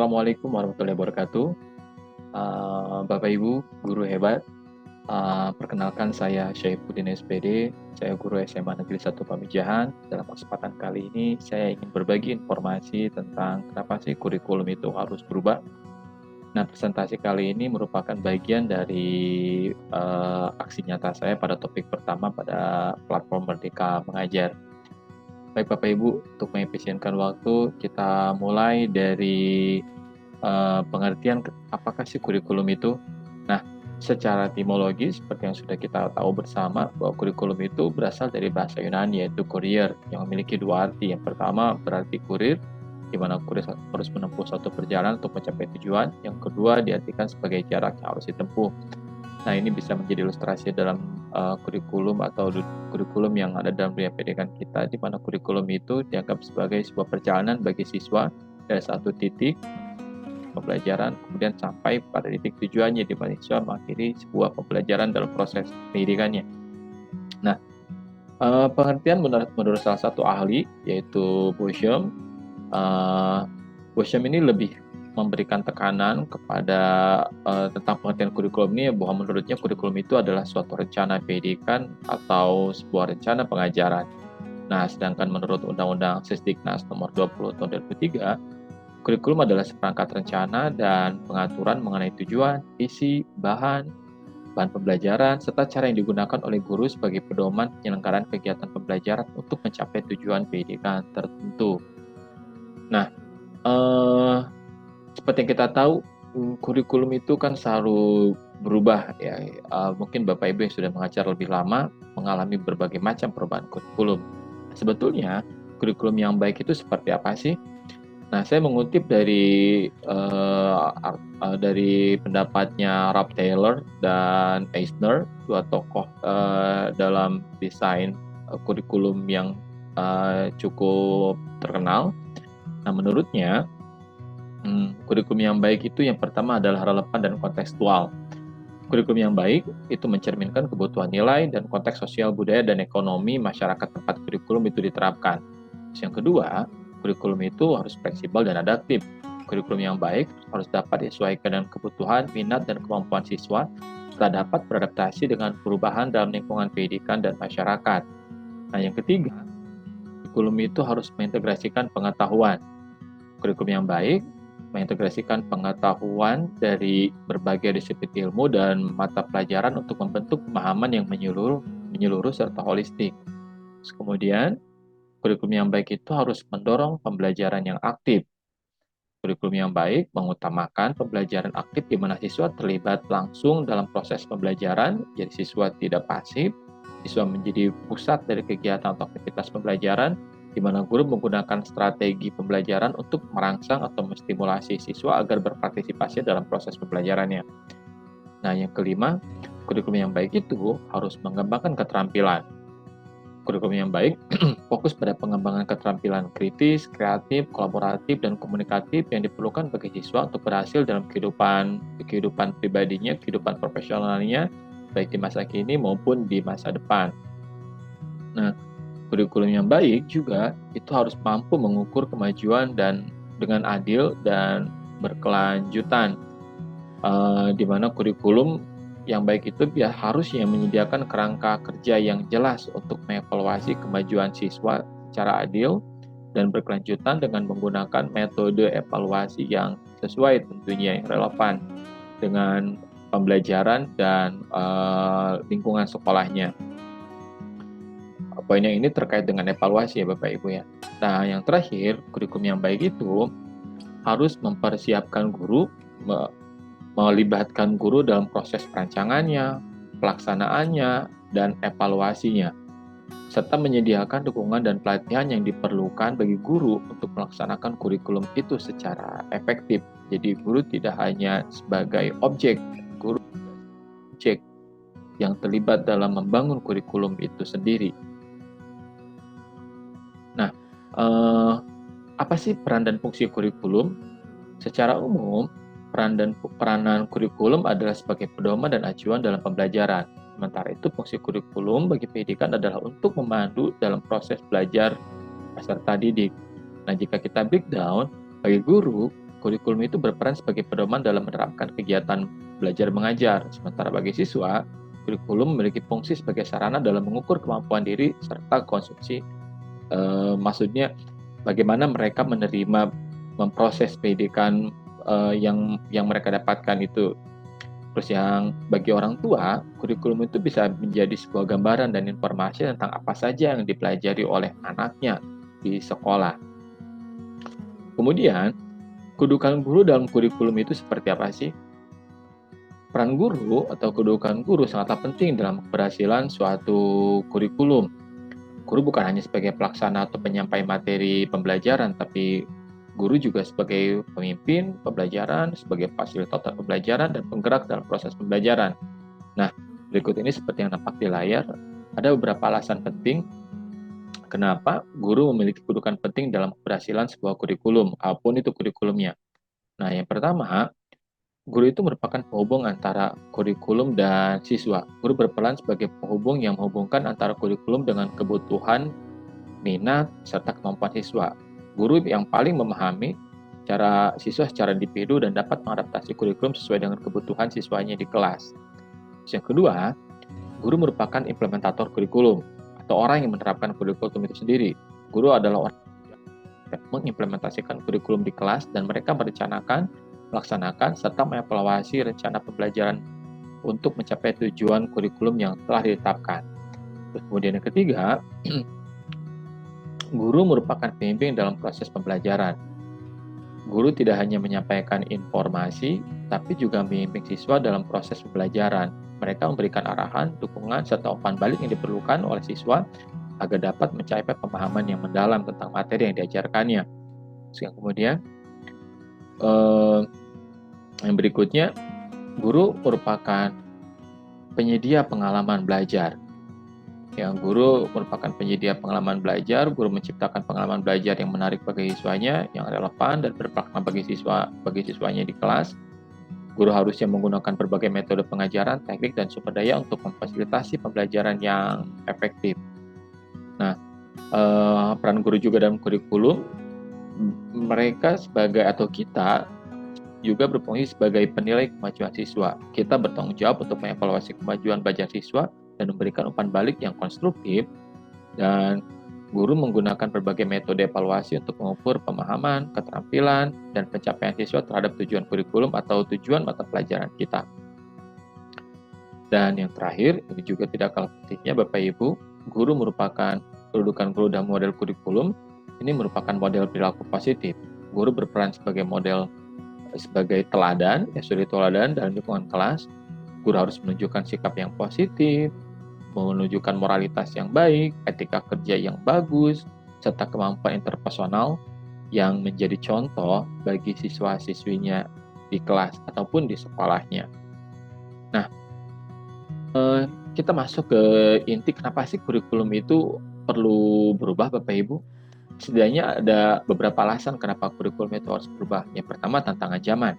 Assalamualaikum warahmatullahi wabarakatuh. Bapak Ibu, guru hebat. Perkenalkan saya Syaifuddin SPD, saya guru SMA Negeri 1 Pamijahan. Dalam kesempatan kali ini saya ingin berbagi informasi tentang kenapa sih kurikulum itu harus berubah. Nah, presentasi kali ini merupakan bagian dari aksi nyata saya pada topik pertama pada platform Merdeka Mengajar. Baik Bapak Ibu, untuk mengefisienkan waktu, kita mulai dari pengertian apakah sih kurikulum itu. Nah, secara etimologi seperti yang sudah kita tahu bersama bahwa kurikulum itu berasal dari bahasa Yunani yaitu courier yang memiliki dua arti. Yang pertama berarti kurir, di mana kurir harus menempuh suatu perjalanan untuk mencapai tujuan. Yang kedua diartikan sebagai jarak yang harus ditempuh. Nah, ini bisa menjadi ilustrasi dalam kurikulum atau kurikulum yang ada dalam dunia pendidikan kita, di mana kurikulum itu dianggap sebagai sebuah perjalanan bagi siswa dari satu titik pembelajaran kemudian sampai pada titik tujuannya, di mana siswa mengakhiri sebuah pembelajaran dalam proses pendidikannya. Nah, pengertian menurut salah satu ahli yaitu Boschem, Boschem ini lebih memberikan tekanan kepada tentang pengertian kurikulum ini, bahwa menurutnya kurikulum itu adalah suatu rencana pendidikan atau sebuah rencana pengajaran. Nah, sedangkan menurut Undang-Undang Sisdiknas nomor 20 tahun 2003, kurikulum adalah seperangkat rencana dan pengaturan mengenai tujuan, isi, bahan pembelajaran, serta cara yang digunakan oleh guru sebagai pedoman penyelenggaraan kegiatan pembelajaran untuk mencapai tujuan pendidikan tertentu. Nah, seperti yang kita tahu, kurikulum itu kan selalu berubah ya. Mungkin Bapak Ibu yang sudah mengajar lebih lama mengalami berbagai macam perubahan kurikulum. Sebetulnya kurikulum yang baik itu seperti apa sih? Nah, saya mengutip dari pendapatnya Rob Taylor dan Eisner, dua tokoh dalam desain kurikulum yang cukup terkenal. Nah, menurutnya kurikulum yang baik itu yang pertama adalah relevan dan kontekstual. Kurikulum yang baik itu mencerminkan kebutuhan nilai dan konteks sosial, budaya, dan ekonomi masyarakat tempat kurikulum itu diterapkan. Yang kedua, kurikulum itu harus fleksibel dan adaptif. Kurikulum yang baik harus dapat disesuaikan dengan kebutuhan, minat, dan kemampuan siswa, serta dapat beradaptasi dengan perubahan dalam lingkungan pendidikan dan masyarakat. Nah, yang ketiga, kurikulum itu harus mengintegrasikan pengetahuan. Kurikulum yang baik mengintegrasikan pengetahuan dari berbagai disiplin ilmu dan mata pelajaran untuk membentuk pemahaman yang menyeluruh serta holistik. Kemudian, kurikulum yang baik itu harus mendorong pembelajaran yang aktif. Kurikulum yang baik mengutamakan pembelajaran aktif di mana siswa terlibat langsung dalam proses pembelajaran, jadi siswa tidak pasif, siswa menjadi pusat dari kegiatan atau aktivitas pembelajaran, di mana guru menggunakan strategi pembelajaran untuk merangsang atau menstimulasi siswa agar berpartisipasi dalam proses pembelajarannya. Nah, yang kelima, kurikulum yang baik itu harus mengembangkan keterampilan. Kurikulum yang baik fokus pada pengembangan keterampilan kritis, kreatif, kolaboratif, dan komunikatif yang diperlukan bagi siswa untuk berhasil dalam kehidupan pribadinya, kehidupan profesionalnya, baik di masa kini maupun di masa depan. Nah, kurikulum yang baik juga itu harus mampu mengukur kemajuan dan dengan adil dan berkelanjutan, di mana kurikulum yang baik itu harusnya menyediakan kerangka kerja yang jelas untuk mengevaluasi kemajuan siswa secara adil dan berkelanjutan dengan menggunakan metode evaluasi yang sesuai tentunya, yang relevan dengan pembelajaran dan lingkungan sekolahnya. Poin yang ini terkait dengan evaluasi ya Bapak Ibu ya. Nah, yang terakhir, kurikulum yang baik itu harus mempersiapkan guru, melibatkan guru dalam proses perancangannya, pelaksanaannya, dan evaluasinya, serta menyediakan dukungan dan pelatihan yang diperlukan bagi guru untuk melaksanakan kurikulum itu secara efektif. Jadi guru tidak hanya sebagai objek, guru objek yang terlibat dalam membangun kurikulum itu sendiri. Nah, apa sih peran dan fungsi kurikulum? Secara umum, peranan kurikulum adalah sebagai pedoman dan acuan dalam pembelajaran. Sementara itu, fungsi kurikulum bagi pendidikan adalah untuk memandu dalam proses belajar peserta didik. Nah, jika kita breakdown, bagi guru, kurikulum itu berperan sebagai pedoman dalam menerapkan kegiatan belajar mengajar. Sementara bagi siswa, kurikulum memiliki fungsi sebagai sarana dalam mengukur kemampuan diri serta konsumsi. Maksudnya bagaimana mereka menerima, memproses pendidikan yang mereka dapatkan itu. Terus yang bagi orang tua, kurikulum itu bisa menjadi sebuah gambaran dan informasi tentang apa saja yang dipelajari oleh anaknya di sekolah. Kemudian, kedudukan guru dalam kurikulum itu seperti apa sih? Peran guru atau kedudukan guru sangatlah penting dalam keberhasilan suatu kurikulum. Guru bukan hanya sebagai pelaksana atau penyampai materi pembelajaran, tapi guru juga sebagai pemimpin pembelajaran, sebagai fasilitator pembelajaran, dan penggerak dalam proses pembelajaran. Nah, berikut ini seperti yang nampak di layar, ada beberapa alasan penting kenapa guru memiliki kedudukan penting dalam keberhasilan sebuah kurikulum, apapun itu kurikulumnya. Nah, yang pertama, guru itu merupakan penghubung antara kurikulum dan siswa. Guru berperan sebagai penghubung yang menghubungkan antara kurikulum dengan kebutuhan, minat, serta kemampuan siswa. Guru yang paling memahami cara siswa secara individu dan dapat mengadaptasi kurikulum sesuai dengan kebutuhan siswanya di kelas. Yang kedua, guru merupakan implementator kurikulum atau orang yang menerapkan kurikulum itu sendiri. Guru adalah orang yang mengimplementasikan kurikulum di kelas dan mereka merencanakan, melaksanakan, serta mengevaluasi rencana pembelajaran untuk mencapai tujuan kurikulum yang telah ditetapkan. Terus kemudian yang ketiga, guru merupakan pembimbing dalam proses pembelajaran. Guru tidak hanya menyampaikan informasi, tapi juga membimbing siswa dalam proses pembelajaran. Mereka memberikan arahan, dukungan, serta umpan balik yang diperlukan oleh siswa agar dapat mencapai pemahaman yang mendalam tentang materi yang diajarkannya. Yang kemudian, yang berikutnya, guru merupakan penyedia pengalaman belajar. Yang guru merupakan penyedia pengalaman belajar, guru menciptakan pengalaman belajar yang menarik bagi siswanya, yang relevan dan bermakna bagi siswanya di kelas. Guru harusnya menggunakan berbagai metode pengajaran, teknik, dan sumber daya untuk memfasilitasi pembelajaran yang efektif. Nah, peran guru juga dalam kurikulum, mereka sebagai atau kita juga berfungsi sebagai penilai kemajuan siswa. Kita bertanggung jawab untuk mengevaluasi kemajuan belajar siswa dan memberikan umpan balik yang konstruktif, dan guru menggunakan berbagai metode evaluasi untuk mengukur pemahaman, keterampilan, dan pencapaian siswa terhadap tujuan kurikulum atau tujuan mata pelajaran kita. Dan yang terakhir, ini juga tidak kalah pentingnya Bapak Ibu, guru merupakan kedudukan guru dalam model kurikulum, ini merupakan model perilaku positif. Guru berperan sebagai model, sebagai teladan, suri teladan dalam lingkungan kelas. Guru harus menunjukkan sikap yang positif, menunjukkan moralitas yang baik, etika kerja yang bagus, serta kemampuan interpersonal yang menjadi contoh bagi siswa-siswinya di kelas ataupun di sekolahnya. Nah, kita masuk ke inti kenapa sih kurikulum itu perlu berubah Bapak Ibu. Setidaknya ada beberapa alasan kenapa kurikulum itu harus berubah. Yang pertama, tantangan zaman.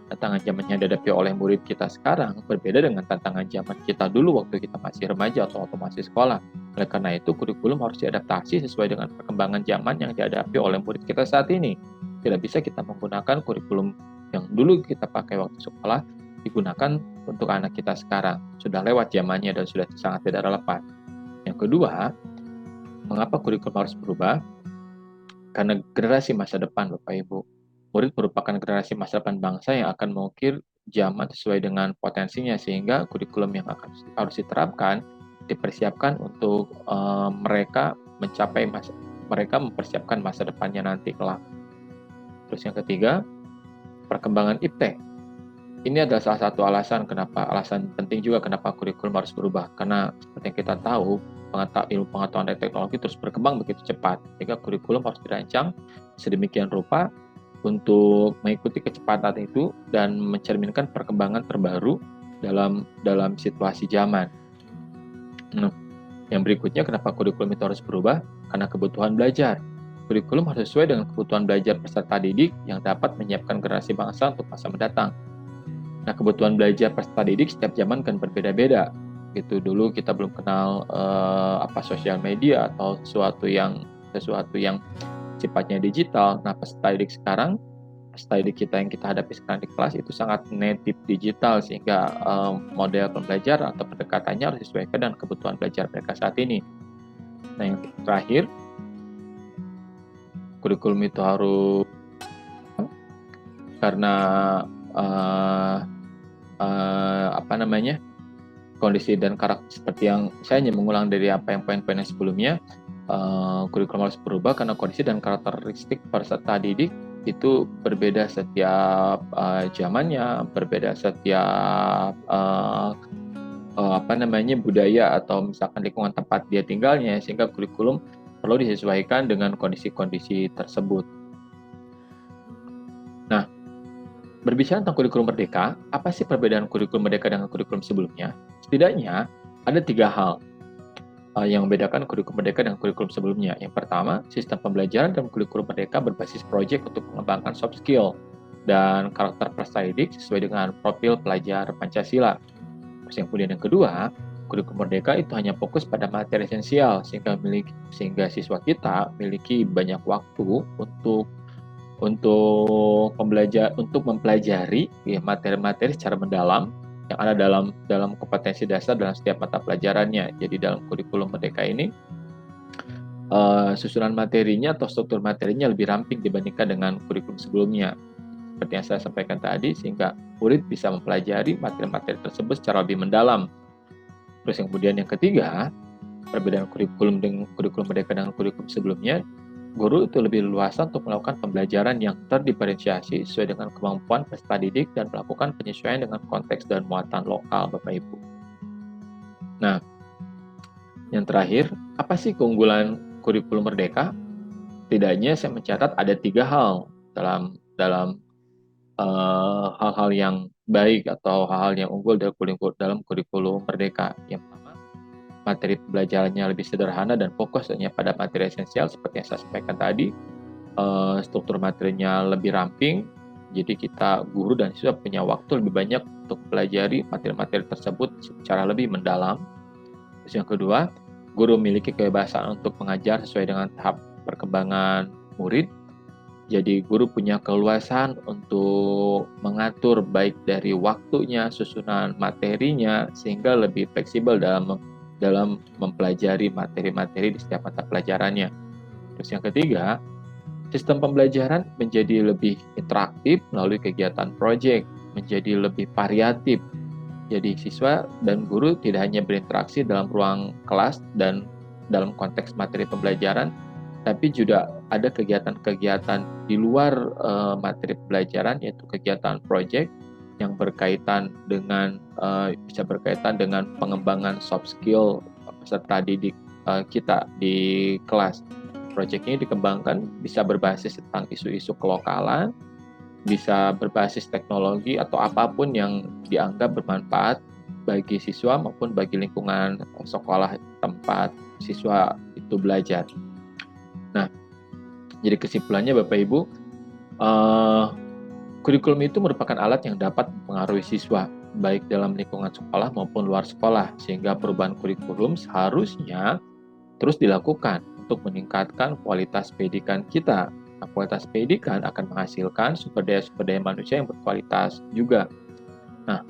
Tantangan zaman yang dihadapi oleh murid kita sekarang berbeda dengan tantangan zaman kita dulu waktu kita masih remaja atau waktu masih sekolah. Oleh karena itu, kurikulum harus diadaptasi sesuai dengan perkembangan zaman yang dihadapi oleh murid kita saat ini. Tidak bisa kita menggunakan kurikulum yang dulu kita pakai waktu sekolah digunakan untuk anak kita sekarang. Sudah lewat zamannya dan sudah sangat tidak relevan. Yang kedua, mengapa kurikulum harus berubah? Karena generasi masa depan, Bapak Ibu. Murid merupakan generasi masa depan bangsa yang akan mengukir zaman sesuai dengan potensinya, sehingga kurikulum yang harus diterapkan dipersiapkan untuk mereka mempersiapkan masa depannya nanti kelak. Terus yang ketiga, perkembangan iptek. Ini adalah salah satu alasan penting juga kenapa kurikulum harus berubah. Karena seperti yang kita tahu, ilmu pengetahuan dan teknologi terus berkembang begitu cepat, sehingga kurikulum harus dirancang sedemikian rupa untuk mengikuti kecepatan itu dan mencerminkan perkembangan terbaru dalam situasi zaman. Nah, yang berikutnya kenapa kurikulum itu harus berubah? Karena kebutuhan belajar. Kurikulum harus sesuai dengan kebutuhan belajar peserta didik yang dapat menyiapkan generasi bangsa untuk masa mendatang. Nah, kebutuhan belajar peserta didik setiap zaman kan berbeda-beda. Gitu, dulu kita belum kenal sosial media atau sesuatu yang sifatnya digital. Nah, peserta didik sekarang study kita yang kita hadapi sekarang di kelas itu sangat native digital, sehingga model pembelajaran atau pendekatannya harus disesuaikan dengan kebutuhan belajar mereka saat ini. Nah, yang terakhir, kurikulum itu harus karena kondisi dan karakter, seperti yang saya hanya mengulang dari apa yang poin-poin yang sebelumnya. Kurikulum harus berubah karena kondisi dan karakteristik peserta didik itu berbeda setiap zamannya, berbeda setiap budaya atau misalkan lingkungan tempat dia tinggalnya, sehingga kurikulum perlu disesuaikan dengan kondisi-kondisi tersebut. Nah, berbicara tentang kurikulum merdeka, apa sih perbedaan kurikulum merdeka dengan kurikulum sebelumnya? Setidaknya ada 3 hal yang membedakan kurikulum merdeka dengan kurikulum sebelumnya. Yang pertama, sistem pembelajaran dalam kurikulum merdeka berbasis proyek untuk mengembangkan soft skill dan karakter peserta didik sesuai dengan profil pelajar Pancasila. Terus yang kedua, kurikulum merdeka itu hanya fokus pada materi esensial, sehingga siswa kita memiliki banyak waktu untuk mempelajari materi-materi secara mendalam yang ada dalam kompetensi dasar dalam setiap mata pelajarannya. Jadi dalam kurikulum merdeka ini susunan materinya atau struktur materinya lebih ramping dibandingkan dengan kurikulum sebelumnya. Seperti yang saya sampaikan tadi, sehingga murid bisa mempelajari materi-materi tersebut secara lebih mendalam. Terus kemudian yang ketiga, perbedaan kurikulum merdeka dengan kurikulum sebelumnya, guru itu lebih leluasa untuk melakukan pembelajaran yang terdiferensiasi sesuai dengan kemampuan peserta didik dan melakukan penyesuaian dengan konteks dan muatan lokal, Bapak Ibu. Nah, yang terakhir, apa sih keunggulan kurikulum merdeka? Setidaknya saya mencatat ada 3 hal dalam hal-hal yang baik atau hal-hal yang unggul dalam kurikulum merdeka. Yang pertama, materi pembelajarannya lebih sederhana dan fokus hanya pada materi esensial seperti yang saya sampaikan tadi. Struktur materinya lebih ramping, jadi kita guru dan siswa punya waktu lebih banyak untuk pelajari materi-materi tersebut secara lebih mendalam. Terus yang kedua, guru memiliki kebebasan untuk mengajar sesuai dengan tahap perkembangan murid. Jadi guru punya keleluasan untuk mengatur baik dari waktunya, susunan materinya, sehingga lebih fleksibel dalam mempelajari materi-materi di setiap mata pelajarannya. Terus yang ketiga, sistem pembelajaran menjadi lebih interaktif melalui kegiatan proyek, menjadi lebih variatif. Jadi siswa dan guru tidak hanya berinteraksi dalam ruang kelas dan dalam konteks materi pembelajaran, tapi juga ada kegiatan-kegiatan di luar materi pembelajaran, yaitu kegiatan proyek yang bisa berkaitan dengan pengembangan soft skill peserta didik kita di kelas. Proyek ini dikembangkan bisa berbasis tentang isu-isu kelokalan, bisa berbasis teknologi atau apapun yang dianggap bermanfaat bagi siswa maupun bagi lingkungan sekolah tempat siswa itu belajar. Nah, jadi kesimpulannya Bapak Ibu, kurikulum itu merupakan alat yang dapat mempengaruhi siswa, baik dalam lingkungan sekolah maupun luar sekolah, sehingga perubahan kurikulum seharusnya terus dilakukan untuk meningkatkan kualitas pendidikan kita. Nah, kualitas pendidikan akan menghasilkan sumber daya manusia yang berkualitas juga. Nah,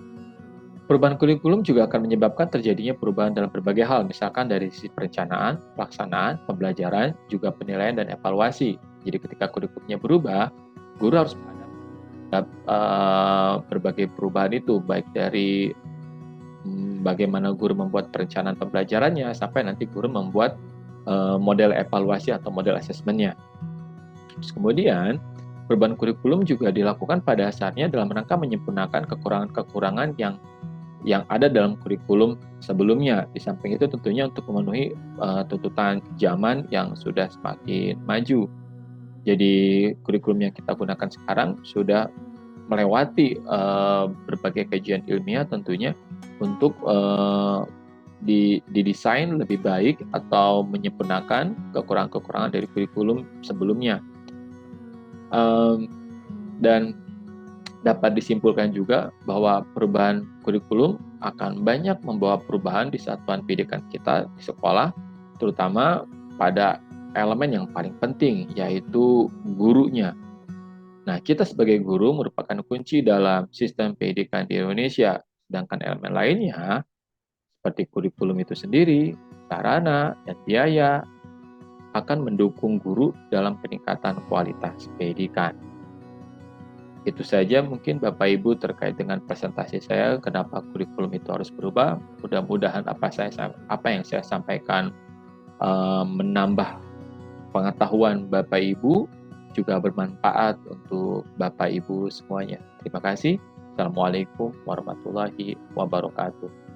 perubahan kurikulum juga akan menyebabkan terjadinya perubahan dalam berbagai hal, misalkan dari sisi perencanaan, pelaksanaan, pembelajaran, juga penilaian dan evaluasi. Jadi ketika kurikulumnya berubah, guru harus menghadapi berbagai perubahan itu, baik dari bagaimana guru membuat perencanaan pembelajarannya, sampai nanti guru membuat model evaluasi atau model asesmennya. Terus kemudian, perubahan kurikulum juga dilakukan pada dasarnya dalam rangka menyempurnakan kekurangan-kekurangan yang ada dalam kurikulum sebelumnya. Di samping itu tentunya untuk memenuhi tuntutan zaman yang sudah semakin maju. Jadi kurikulum yang kita gunakan sekarang sudah melewati berbagai kajian ilmiah tentunya untuk didesain lebih baik atau menyempurnakan kekurangan-kekurangan dari kurikulum sebelumnya. Dan dapat disimpulkan juga bahwa perubahan kurikulum akan banyak membawa perubahan di satuan pendidikan kita di sekolah, terutama pada elemen yang paling penting, yaitu gurunya. Nah, kita sebagai guru merupakan kunci dalam sistem pendidikan di Indonesia, sedangkan elemen lainnya seperti kurikulum itu sendiri, sarana, dan biaya akan mendukung guru dalam peningkatan kualitas pendidikan. Itu saja mungkin Bapak Ibu terkait dengan presentasi saya kenapa kurikulum itu harus berubah. Mudah-mudahan apa yang saya sampaikan menambah pengetahuan Bapak Ibu, juga bermanfaat untuk Bapak Ibu semuanya. Terima kasih. Assalamualaikum warahmatullahi wabarakatuh.